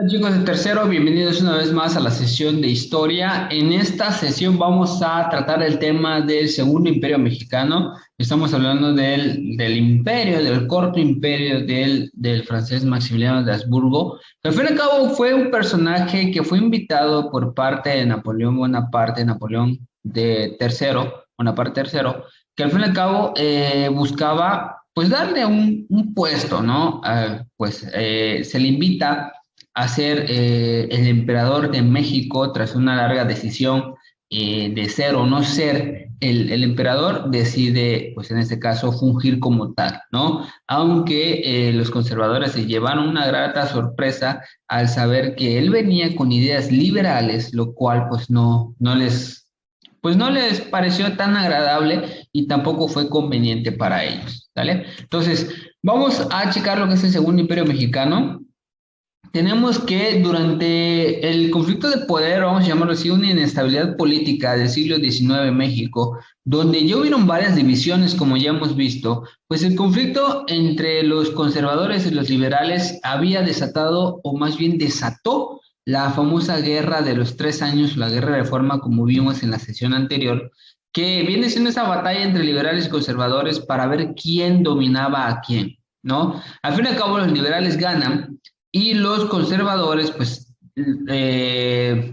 Hola chicos de tercero, bienvenidos una vez más a la sesión de historia. En esta sesión vamos a tratar el tema del Segundo Imperio Mexicano. Estamos hablando del imperio, del corto imperio del francés Maximiliano de Habsburgo, que al fin y al cabo fue un personaje que fue invitado por parte de Napoleón Bonaparte, Napoleón de tercero, Bonaparte tercero, que al fin y al cabo buscaba pues darle un puesto, ¿no? Se le invita a ser el emperador de México tras una larga decisión de ser o no ser el emperador, decide, pues en este caso, fungir como tal, ¿no? Aunque los conservadores se llevaron una grata sorpresa al saber que él venía con ideas liberales, lo cual pues no les pareció tan agradable y tampoco fue conveniente para ellos, ¿vale? Entonces, vamos a checar lo que es el Segundo Imperio Mexicano. Tenemos que durante el conflicto de poder, vamos a llamarlo así, una inestabilidad política del siglo XIX en México, donde ya hubieron varias divisiones, como ya hemos visto, pues el conflicto entre los conservadores y los liberales había desatado, o más bien desató, la famosa guerra de los 3 años, la guerra de reforma, como vimos en la sesión anterior, que viene siendo esa batalla entre liberales y conservadores para ver quién dominaba a quién, ¿no? Al fin y al cabo, los liberales ganan y los conservadores, pues,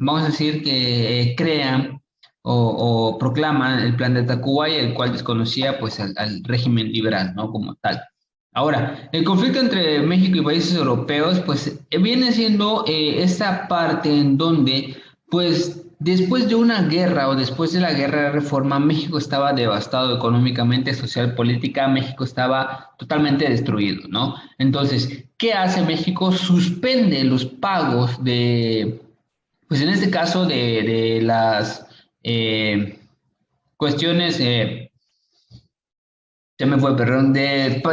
vamos a decir que crean o proclaman el plan de Tacubaya, el cual desconocía pues al régimen liberal, ¿no? Como tal. Ahora, el conflicto entre México y países europeos, pues viene siendo esa parte en donde, pues, después de una guerra o después de la guerra de reforma, México estaba devastado económicamente, social, política, México estaba totalmente destruido, ¿no? Entonces, ¿qué hace México? Suspende los pagos pues en este caso, de las cuestiones ya me fue, perdón,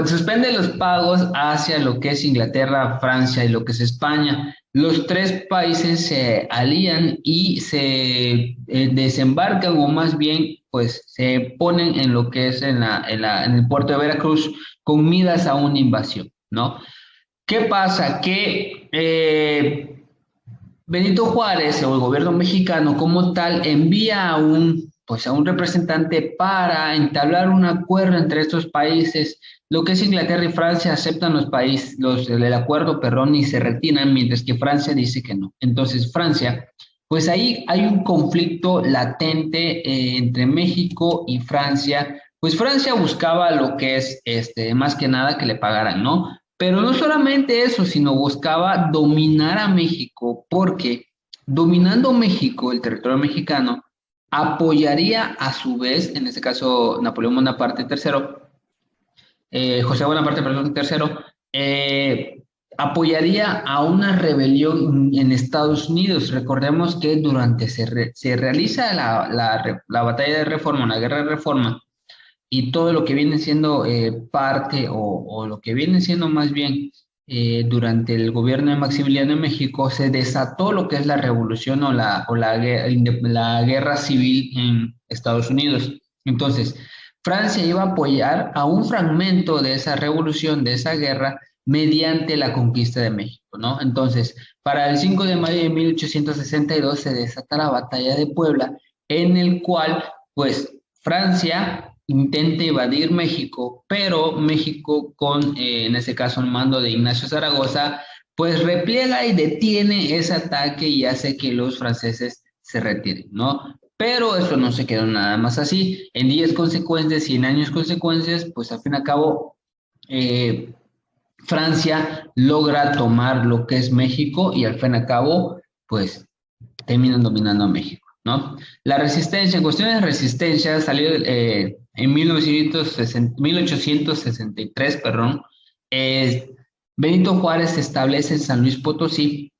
suspende los pagos hacia lo que es Inglaterra, Francia y lo que es España. Los tres países se alían y se desembarcan, o más bien, pues se ponen en lo que es en el puerto de Veracruz con miras a una invasión, ¿no? ¿Qué pasa? Que Benito Juárez o el gobierno mexicano como tal envía pues a un representante para entablar un acuerdo entre estos países. Lo que es Inglaterra y Francia aceptan el acuerdo, perdón, y se retiran, mientras que Francia dice que no. Entonces, Francia, pues ahí hay un conflicto latente entre México y Francia. Pues Francia buscaba lo que es, más que nada que le pagaran, ¿no? Pero no solamente eso, sino buscaba dominar a México, porque dominando México, el territorio mexicano, apoyaría a su vez, en este caso Napoleón Bonaparte III, José Bonaparte, perdón, tercero, apoyaría a una rebelión en Estados Unidos. Recordemos que durante se realiza la batalla de reforma, la guerra de reforma, y todo lo que viene siendo parte o lo que viene siendo más bien durante el gobierno de Maximiliano en México, se desató lo que es la revolución la guerra civil en Estados Unidos. Entonces, Francia iba a apoyar a un fragmento de esa revolución, de esa guerra, mediante la conquista de México, ¿no? Entonces, para el 5 de mayo de 1862 se desata la batalla de Puebla, en el cual, pues, Francia intenta evadir México, pero México en este caso, el mando de Ignacio Zaragoza, pues repliega y detiene ese ataque y hace que los franceses se retiren, ¿no? Pero eso no se quedó nada más así. En 10 consecuencias y en años consecuencias, pues al fin y al cabo, eh, Francia logra tomar lo que es México y al fin y al cabo, pues terminan dominando a México, ¿no? La resistencia, en cuestiones de resistencia, salió en 1863, perdón, eh, Benito Juárez se establece en San Luis Potosí,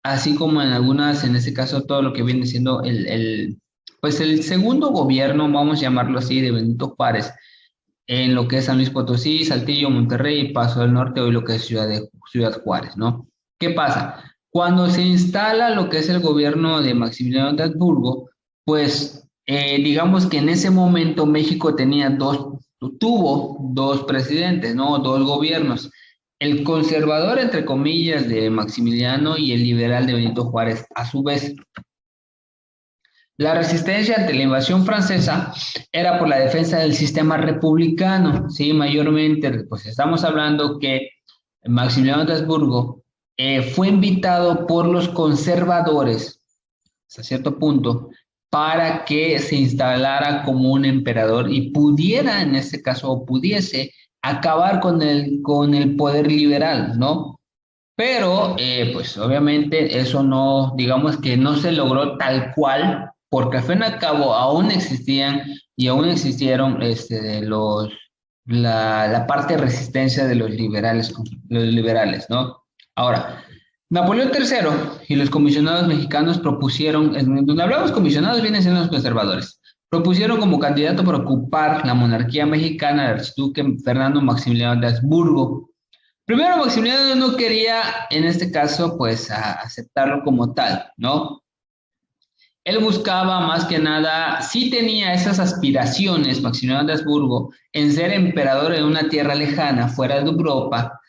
así como en algunas, en este caso, todo lo que viene siendo pues el segundo gobierno, vamos a llamarlo así, de Benito Juárez, en lo que es San Luis Potosí, Saltillo, Monterrey, Paso del Norte, hoy lo que es Ciudad Juárez, ¿no? ¿Qué pasa? Cuando se instala lo que es el gobierno de Maximiliano de Habsburgo, pues digamos que en ese momento México tuvo dos presidentes, ¿no? Dos gobiernos. el conservador, entre comillas, de Maximiliano y el liberal de Benito Juárez, a su vez. La resistencia ante la invasión francesa era por la defensa del sistema republicano, ¿sí? Mayormente, pues estamos hablando que Maximiliano de Habsburgo fue invitado por los conservadores, hasta cierto punto, para que se instalara como un emperador y pudiera, en este caso, o pudiese acabar con el poder liberal, ¿no? Pero, pues obviamente eso no, digamos que no se logró tal cual, porque al fin y al cabo aún existían y aún existieron la parte de resistencia de los liberales, ¿no? Ahora, Napoleón III y los comisionados mexicanos propusieron, donde hablamos comisionados vienen siendo los conservadores, propusieron como candidato para ocupar la monarquía mexicana al archiduque Fernando Maximiliano de Habsburgo. Primero, Maximiliano no quería, en este caso, pues aceptarlo como tal, ¿no? Él buscaba más que nada, sí tenía esas aspiraciones, Maximiliano de Habsburgo, en ser emperador en una tierra lejana, fuera de Europa,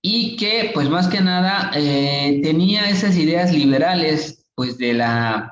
y que, pues más que nada, tenía esas ideas liberales, pues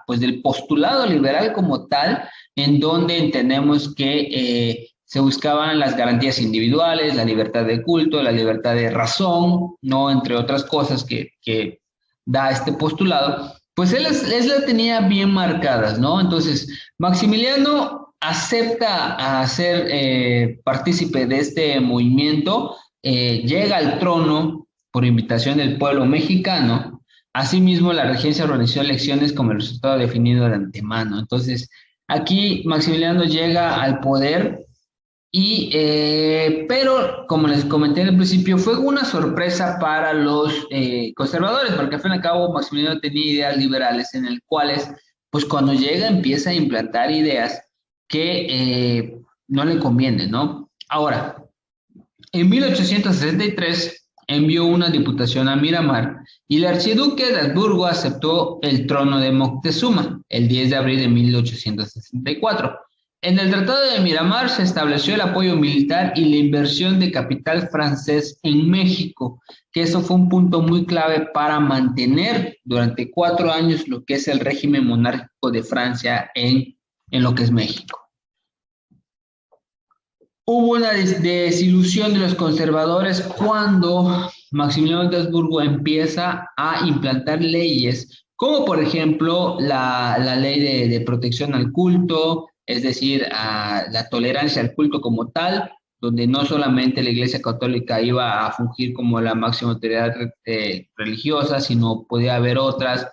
pues del postulado liberal como tal, en donde entendemos que se buscaban las garantías individuales, la libertad de culto, la libertad de razón, ¿no? Entre otras cosas que da este postulado, pues él las tenía bien marcadas, ¿no? Entonces, Maximiliano acepta a ser partícipe de este movimiento, llega al trono por invitación del pueblo mexicano. Asimismo, la regencia organizó elecciones como el resultado definido de antemano. Entonces, aquí Maximiliano llega al poder pero como les comenté al principio, fue una sorpresa para los conservadores, porque al fin y al cabo Maximiliano tenía ideas liberales en el cuales, pues cuando llega empieza a implantar ideas que no le convienen, ¿no? Ahora, en 1863 envió una diputación a Miramar y el archiduque de Habsburgo aceptó el trono de Moctezuma el 10 de abril de 1864. En el Tratado de Miramar se estableció el apoyo militar y la inversión de capital francés en México, que eso fue un punto muy clave para mantener durante 4 años lo que es el régimen monárquico de Francia en lo que es México. Hubo una desilusión de los conservadores cuando Maximiliano de Habsburgo empieza a implantar leyes, como por ejemplo la ley de protección al culto, es decir, la tolerancia al culto como tal, donde no solamente la Iglesia Católica iba a fungir como la máxima autoridad religiosa, sino podía haber otras.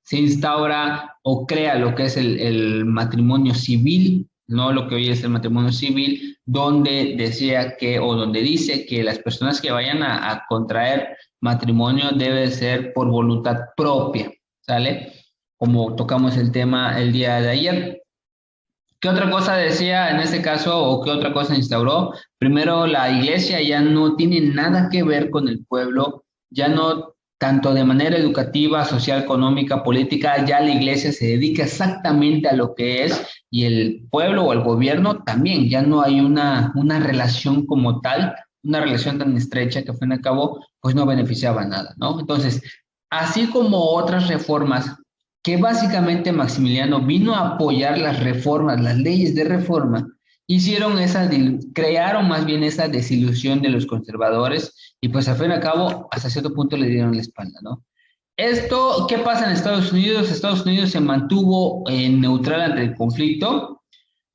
Se instaura o crea lo que es el matrimonio civil, no lo que hoy es el matrimonio civil, donde decía que, o donde dice que las personas que vayan a contraer matrimonio debe ser por voluntad propia, ¿sale? Como tocamos el tema el día de ayer. ¿Qué otra cosa decía en este caso o qué otra cosa instauró? Primero, la iglesia ya no tiene nada que ver con el pueblo, ya no tanto de manera educativa, social, económica, política, ya la iglesia se dedica exactamente a lo que es y el pueblo o el gobierno también, ya no hay una relación como tal, una relación tan estrecha que al fin y al cabo pues no beneficiaba nada, ¿no? Entonces, así como otras reformas que básicamente Maximiliano vino a apoyar las reformas, las leyes de reforma, crearon más bien esa desilusión de los conservadores y pues al fin y al cabo hasta cierto punto le dieron la espalda, ¿no? Esto, ¿qué pasa en Estados Unidos? Estados Unidos se mantuvo neutral ante el conflicto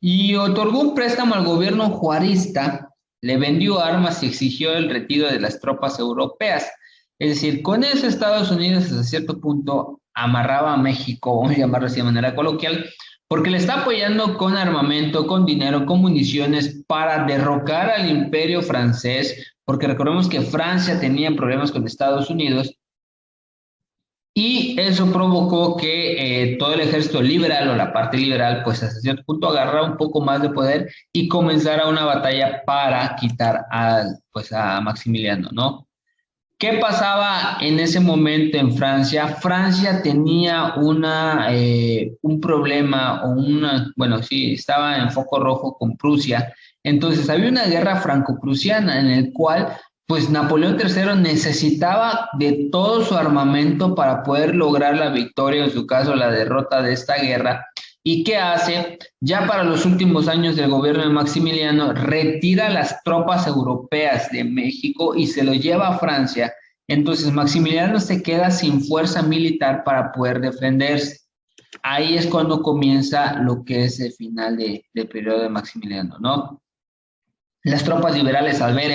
y otorgó un préstamo al gobierno juarista, le vendió armas y exigió el retiro de las tropas europeas. Es decir, con eso Estados Unidos hasta cierto punto amarraba a México, vamos a llamarlo así de manera coloquial, porque le está apoyando con armamento, con dinero, con municiones para derrocar al imperio francés, porque recordemos que Francia tenía problemas con Estados Unidos y eso provocó que todo el ejército liberal o la parte liberal, pues hasta cierto punto agarrara un poco más de poder y comenzara una batalla para quitar pues a Maximiliano, ¿no? ¿Qué pasaba en ese momento en Francia? Francia tenía un problema bueno, sí, estaba en foco rojo con Prusia. Entonces había una guerra franco-prusiana en el cual pues Napoleón III necesitaba de todo su armamento para poder lograr la victoria, en su caso la derrota de esta guerra. ¿Y qué hace? Ya para los últimos años del gobierno de Maximiliano, retira las tropas europeas de México y se lo lleva a Francia. Entonces Maximiliano se queda sin fuerza militar para poder defenderse. Ahí es cuando comienza lo que es el final del periodo de Maximiliano, ¿no? Las tropas liberales, al ver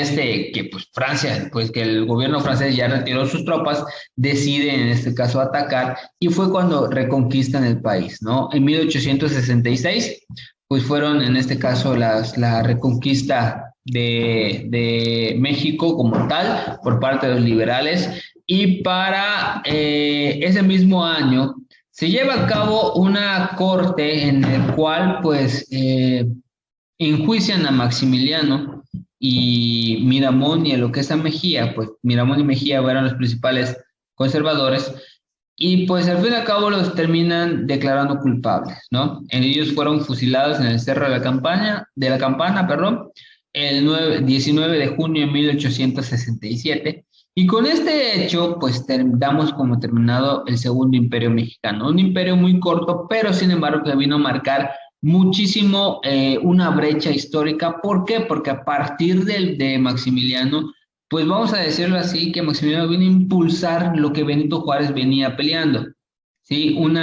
que pues Francia, pues que el gobierno francés ya retiró sus tropas, deciden en este caso atacar y fue cuando reconquistan el país, ¿no? En 1866, pues fueron en este caso la reconquista de México como tal por parte de los liberales y para ese mismo año se lleva a cabo una corte en el cual pues enjuician a Maximiliano y Miramón y a lo que es a Mejía, pues Miramón y Mejía eran los principales conservadores y pues al fin y al cabo los terminan declarando culpables, ¿no? Ellos fueron fusilados en el Cerro de la Campana, perdón, el 19 de junio de 1867 y con este hecho pues damos como terminado el Segundo Imperio Mexicano, un imperio muy corto, pero sin embargo que vino a marcar muchísimo una brecha histórica. ¿Por qué? Porque a partir de Maximiliano, pues vamos a decirlo así, que Maximiliano viene a impulsar lo que Benito Juárez venía peleando, ¿sí? Un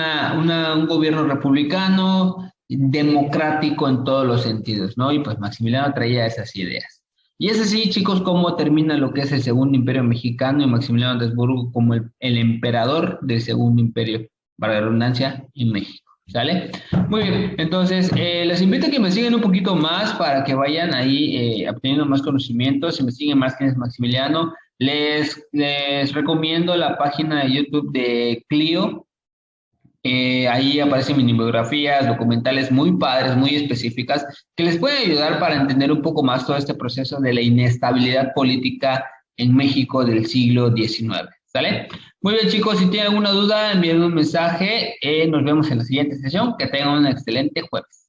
gobierno republicano, democrático en todos los sentidos, ¿no? Y pues Maximiliano traía esas ideas. Y es así, chicos, cómo termina lo que es el Segundo Imperio Mexicano y Maximiliano de Habsburgo como el emperador del Segundo Imperio, para la redundancia, en México. ¿Sale? Muy bien, entonces les invito a que me sigan un poquito más para que vayan ahí obteniendo más conocimientos, si me siguen más quién es Maximiliano. Les recomiendo la página de YouTube de Clio. Ahí aparecen mini biografías, documentales muy padres, muy específicas, que les pueden ayudar para entender un poco más todo este proceso de la inestabilidad política en México del siglo XIX. ¿Sale? Muy bien, chicos, si tienen alguna duda, envíenme un mensaje. Nos vemos en la siguiente sesión. Que tengan un excelente jueves.